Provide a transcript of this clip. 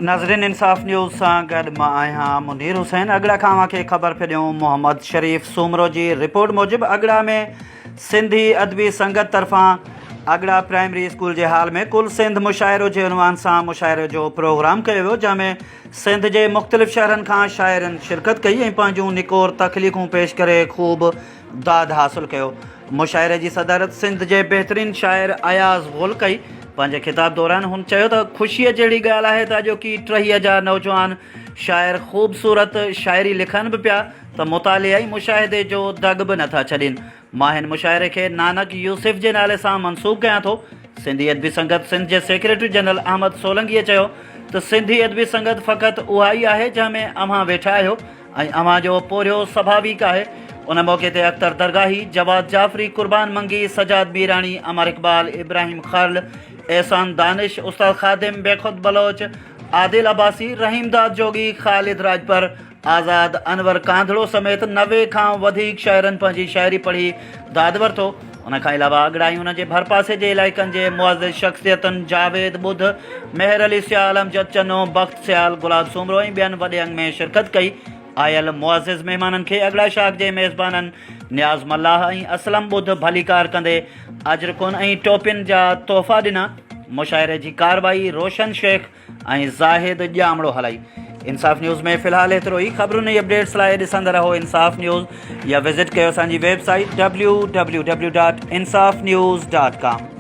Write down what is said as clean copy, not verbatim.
नाज़रीन इंसाफ़ न्यूज़ सां गॾु मां आहियां मुनीर हुसैन। अगड़ा खां मूंखे ख़बर पियो मोहम्मद शरीफ़ सूमरो जी रिपोर्ट मूजिबि अगड़ा में सिंधी अदबी संगत तरफ़ां अगड़ा प्राइमरी स्कूल जे हाल में कुल सिंध मुशाइरो जे उनवान सां मुशाइरे जो प्रोग्राम कयो वियो, जंहिंमें सिंध जे मुख़्तलिफ़ शहरनि खां शाइरनि शिरकत कई ऐं पंहिंजूं निकोर तख़लीक़ूं पेश करे ख़ूब दाद हासिल कयो। मुशाइरे जी सदारत सिंध जे बहितरीन शाइर अयाज़ गुल कई। पंहिंजे खिताब दौरान हुन चयो त ख़ुशीअ जहिड़ी ॻाल्हि आहे त अॼोकी 30,000 नौजवान शाइर ख़ूबसूरत शाइरी लिखनि बि पिया त मुतालिया ऐं मुशाहिदे जो दग बि नथा छॾनि। मां हिन मुशाइरे खे नानक यूसुफ जे नाले सां मनसूब कयां थो। सिंधी अदबी संगत सिंध जे सेक्रेटरी जनरल अहमद सोलंकीअ चयो त सिंधी अदबी संगत फ़क़ति उहा ई आहे जंहिंमें अव्हां वेठा आहियो ऐं अव्हां जो पोरियो स्वाभाविक आहे। उन मौक़े ते अख्तर दरगाही, जवाद जाफ़री, कुर्बान मंगी, सजाद मीरानी, अमर इक़बाल, इब्राहिम खाल, एहसान दानिश, उस्ताद खादिम, बेखुद बलोच, आदिल अब्बासी, रहीमदाद जोगी, ख़ालिद राजपर, आज़ाद अनवर कांधड़ो समेत 90 खां वधीक शाइरनि पंहिंजी शाइरी पढ़ी दाद वरितो। उन खां अलावा अगड़ा ऐं उन जे भरपासे जे इलाइक़नि जे मुअज़्ज़िज़ शख़्सियतुनि जावेद बुध, मेहर अली सियाल, अमजद चनो, बख़्त सियाल, गुलाब सूमरो ऐं ॿियनि वॾे अंग में शिरकत कई। आयल मुअज़्ज़िज़ महिमाननि खे अगड़ा शाख जे मेज़बाननि नियाज़ मल्लाह ऐं असलम बुध भलीकार कंदे अजरकुन ऐं टोपियुनि जा तोहफ़ा ॾिना। मुशाइरे जी कारवाई रोशन शेख ऐं ज़ाहिद ॼामड़ो हलाई। इंसाफ़ न्यूज़ में फ़िलहालु एतिरो ई। ख़बरुनि ऐं अपडेट्स लाइ ॾिसंदा रहो इंसाफ़ न्यूज़ या विज़िट कयो असांजी वेबसाइट www.insafnews.com।